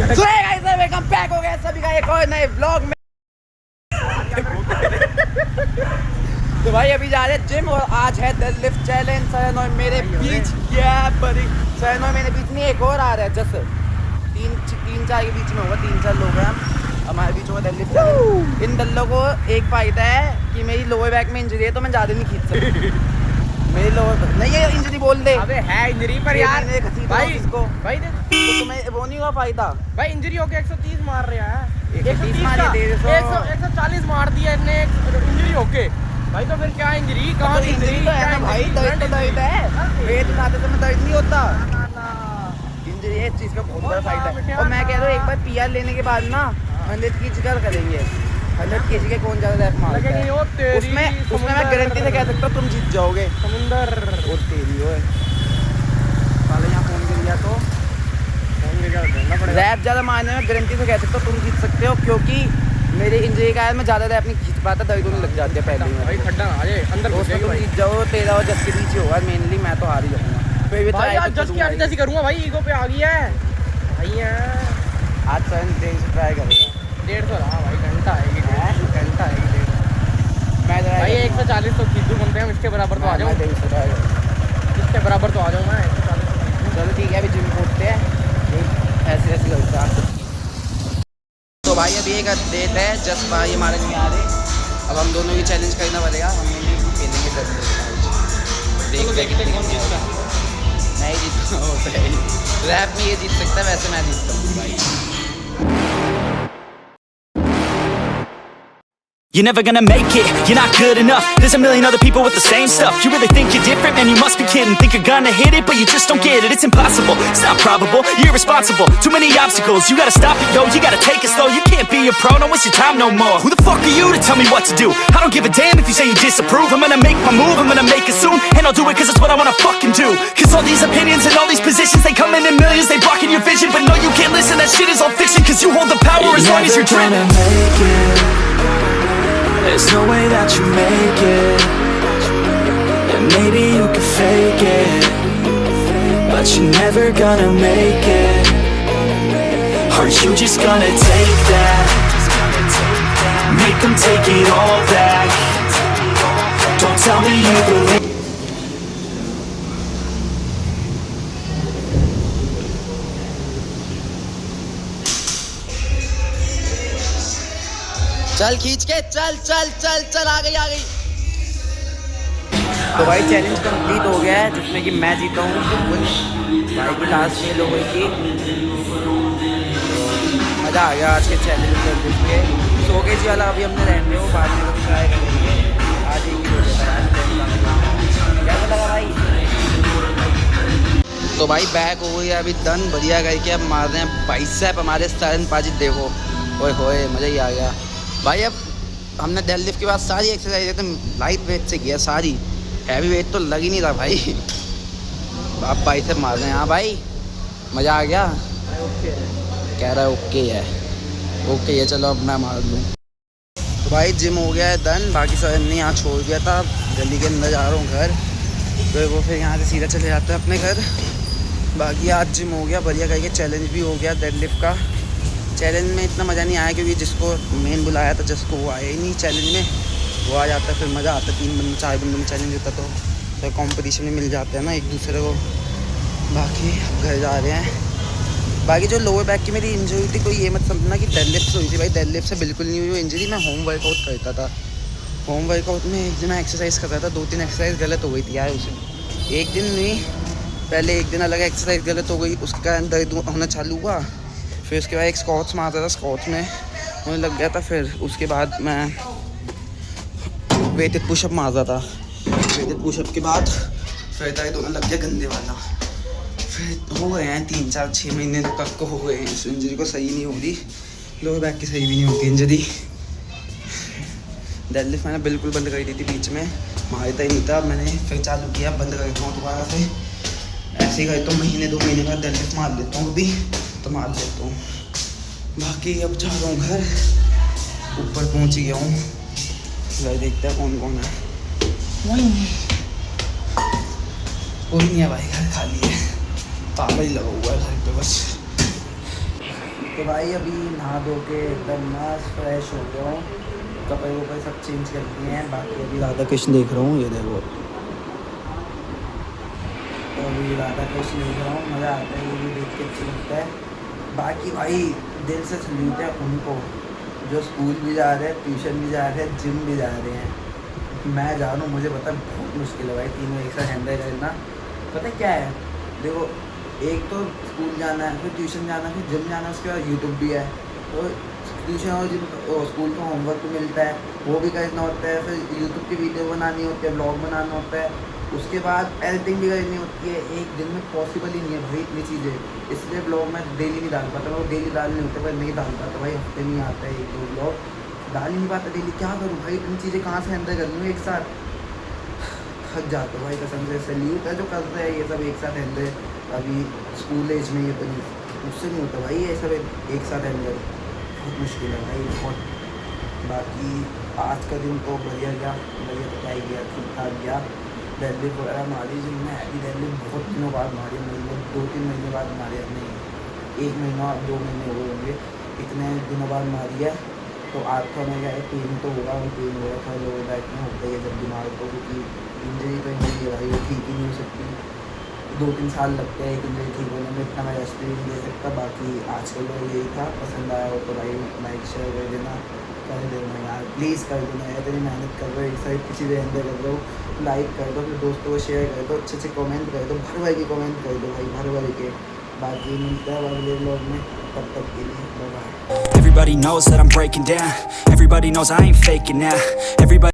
Welcome back हो गया सभी का एक और नए व्लॉग में। तो भाई अभी जा रहे हैं जिम और आज है डेडलिफ्ट चैलेंज। सैन और मेरे बीच क्या बड़ी सैन और मेरे बीच में एक और आ रहा है जैसे तीन चार के बीच में होगा। 3-4 लोग हैं हमारे बीच में डेडलिफ्ट चैलेंज। इन दल्लों को एक फ़ायदा है कि मेरी लोअर बैक में इंजरी है तो मैं ज़्यादा नहीं खींच सकता। मेरी लोअर नहीं है इंजरी बोल दे। अबे है इंजरी पर यार भाई इसको भाई देख तो तुम्हें वो नहीं हुआ फ़ायदा। भाई इंजरी होके 130 मार रहा है। 130 मार दिए 140 मार दिया इसने इंजरी होके। भाई तो फिर क्या इंजरी कहाँ तो इंजरी तो है ना भाई। दर्द तो दर्द है। वेट उठाते समय दर्द नहीं होता। इंजरी है इस चीज़ का बहुत बड़ा फायदा है। और मैं कह रहा हूँ एक बार पीआर लेने के बाद ना 100 kg का करेंगे। 100 kg के कौन ज़्यादा रैप मारता है उसमें मैं गारंटी से कह सकता हूँ तुम जीत जाओगे। समुंदर और तेरी हो साले यहाँ फोन कर लिया तो रैप ज़्यादा मारने में गारंटी से कह सकता हूँ तुम जीत सकते हो क्योंकि मेरे इंजरी का मैं ज़्यादा रैप नहीं खींच पाता। दर्द होने लग जाती है पहले ही। भाई खड्डा आ जाए अंदर उसमें तुम जीत जाओ। 13 और 10 के बीच ही होगा मेनली। मैं तो हार ही जाऊँगा फिर भी भाई आज 10 की आगे जैसी करूँगा भाई। ईगो पे आ गई है भाई। आज 150 ट्राई करूँगा। 150 रहा भाई। घंटा आएगी घंटा आएगी। मैं भाई 140 तो खींचू बनते हैं। इसके बराबर तो आ जाऊँ। 150 ट्राई करूँगा। इसके बराबर तो आ जाऊँ मैं। 140 चलो ठीक है अभी जिम पहुँचते हैं। ऐसे ऐसे करते हैं। तो भाई अभी एक डेट है जस्ट भाई हमारे नहीं आ रहे। अब हम दोनों की चैलेंज करना पड़ेगा। हम नहीं खेलेंगे देख नहीं जीतता रैप में ये जीत सकता है। वैसे मैं जीतता हूँ भाई। You're never gonna make it, you're not good enough. There's a million other people with the same stuff. You really think you're different? Man, you must be kidding. Think you're gonna hit it, but you just don't get it. It's impossible, it's not probable, you're irresponsible. Too many obstacles, you gotta stop it, yo. You gotta take it slow, you can't be a pro. Don't waste your time no more. Who the fuck are you to tell me what to do? I don't give a damn if you say you disapprove. I'm gonna make my move, I'm gonna make it soon. And I'll do it cause it's what I wanna fucking do. Cause all these opinions and all these positions, they come in millions, they blocking your vision. But no, you can't listen, that shit is all fiction. Cause you hold the power as long as you're dreaming. There's no way that you make it. And maybe you can fake it, but you're never gonna make it. Are you just gonna take that? Make them take it all back. Don't tell me you believe. चल खींच के चल चल चल चल आ गई आ गई। तो भाई चैलेंज कंप्लीट हो गया है जिसमें कि मैं जीता हूँ। भाई की लास्ट फेल हो गई थी। मज़ा आ गया आज के चैलेंज के। सो के जी वाला अभी हमने रहने वो बाद में कभी ट्राई करेंगे। आज एक ही हो जाता है। कैसा लगा भाई? तो भाई बैक हो गई अभी डन बढ़िया करके। अब मार रहे हैं बाइसेप हमारे सरन पाजी। देखो ओए होए मज़ा ही आ गया भाई। अब हमने डेडलिफ्ट के बाद सारी एक्सरसाइज एकदम लाइट वेट से किया। सारी हैवी वेट तो लग ही नहीं रहा भाई। आप बाइसेप मार रहे हैं। हाँ भाई मज़ा आ गया। कह रहा है ओके है ओके है। चलो अब मैं मार लूँ। तो भाई जिम हो गया है डन। बाकी सब ने यहाँ छोड़ दिया था। गली के अंदर जा रहा हूँ घर। तो वो फिर यहाँ से सीधा चले जाते हैं अपने घर। बाकी आज जिम हो गया बढ़िया करके। चैलेंज भी हो गया डेडलिफ्ट का। चैलेंज में इतना मज़ा नहीं आया क्योंकि जिसको मेन बुलाया था जिसको वो आया ही नहीं चैलेंज में। वो आ जाता फिर मज़ा आता। 3 बंदे 4 बंदों में चैलेंज होता तो कंपटीशन में मिल जाते हैं ना एक दूसरे को। बाकी घर जा रहे हैं। बाकी जो लोअर बैक की मेरी इंजरी थी कोई ये मत समझना कि डेडलिफ्ट से हुई थी भाई। डेडलिफ्ट से बिल्कुल नहीं हुई वो इंजरी। मैं होम वर्कआउट करता था। होम वर्कआउट में एक दिन मैं एक्सरसाइज कर रहा था। 2-3 एक्सरसाइज गलत हो गई थी यार उसे। एक दिन नहीं पहले एक दिन अलग एक्सरसाइज गलत हो गई उसके कारण दर्द होना चालू हुआ। फिर उसके बाद एक स्क्वाट्स मारता था। स्क्वाट्स में होने लग गया था। फिर उसके बाद मैं वेटेड पुशअप मारता था। वेटेड पुशअप के बाद फिर दर्द होने लग गया गंदे वाला। फिर हो गए हैं 3-4-6 महीने तक को हो गए हैं। इस इंजरी को सही नहीं हो रही। लोअर बैक की सही भी नहीं होती इंजरी। डेडलिफ्ट मैंने बिल्कुल बंद कर दी थी बीच में। मारता ही नहीं था। मैंने फिर चालू किया बंद कर देता हूँ दोबारा से। ऐसे ही करता हूँ महीने 2 महीने बाद डेडलिफ्ट मार लेता हूँ। अभी तो मार लेता हूँ। बाकी अब जा रहा हूँ घर। ऊपर पहुँच गया हूँ। घर देखते हैं कौन कौन है। कोई नहीं है भाई। घर खाली है। ताला ही लगा हुआ है घर पे बस। तो भाई अभी नहा धो के एकदम मस्त फ्रेश हो गया हूँ, कपड़े वपड़े सब चेंज कर दिए हैं। बाकी अभी राधा कृष्ण देख रहा हूँ, ये देखो, तो अभी राधा कृष्ण देख रहा हूँ, मज़ा आता है, ये भी देख के अच्छा लगता है। बाकी भाई दिल से सल्यूट है उनको जो स्कूल भी जा रहे हैं, ट्यूशन भी जा रहे हैं, जिम भी जा रहे हैं। मैं जा रहा हूँ, मुझे पता है बहुत मुश्किल है भाई तीनों एक साथ हैंडल करना। पता है क्या है, देखो एक तो स्कूल जाना है, फिर ट्यूशन जाना है, फिर जिम जाना है, उसके बाद यूट्यूब भी है। तो ट्यूशन और जिम स्कूल का होमवर्क भी मिलता है, वो भी करना होता है, फिर यूट्यूब की वीडियो बनानी होती है, ब्लॉग बनाना होता है, उसके बाद एडिटिंग भी करनी होती है। एक दिन में पॉसिबल ही नहीं है भाई इतनी चीज़ें, इसलिए ब्लॉग मैं डेली नहीं डाल पाता। वो डेली डालने होते पर नहीं डाल पाता भाई, हफ्ते में आता है एक दो ब्लॉग, डाल ही नहीं पाता डेली। क्या करूँ भाई, इतनी चीज़ें कहाँ से हैंडल कर लूँ एक साथ, थक जाता हूँ भाई कसम से। सैल्यूट है जो कर रहे हैं ये सब एक साथ हैंडल, अभी स्कूल एज में ये तो नहीं, उससे नहीं होता भाई ये सब एक साथ हैंडल, बहुत मुश्किल है भाई बहुत। बाकी आज का दिन तो बढ़िया गया, बढ़िया तो क्या ही गया, ठीक ठाक गया। डेडलिफ्ट वगैरह मारी जिम में, हैवी डेडलिफ्ट बहुत दिनों बाद मारी, महीने 2-3 महीने बाद मारी है, नहीं 1 महीना 2 महीने हो गए होंगे, इतने दिनों बाद मारी है। तो आज तो मैं क्या है, पेन तो होगा, वो पेन हो रहा था, लो बैक में होता ही है जब बीमार हो, क्योंकि इंजरी तो इंजरी है भाई, वो ठीक ही नहीं हो सकती, 2-3 साल लगते हैं एक इंजरी ठीक होने में, इतना मैं रेस्ट भी नहीं दे सकता। बाकी आज का लोग यही था, पसंद आया हो तो भाई लाइक शेयर कर देना, कर देना यार प्लीज़ कर देना यार, इतनी मेहनत कर रहे हो, एक साइड किसी भी अंदर कर रहे हो, लाइक कर दो, फिर दोस्तों को शेयर कर दो, अच्छे अच्छे कमेंट कर दो, भर भर के कमेंट कर दो भाई, भर भर के। बाकी मिलता है अगले ब्लॉग में, तब तक के लिए bye bye. Everybody knows that I'm breaking down. Everybody knows I ain't faking now. Everybody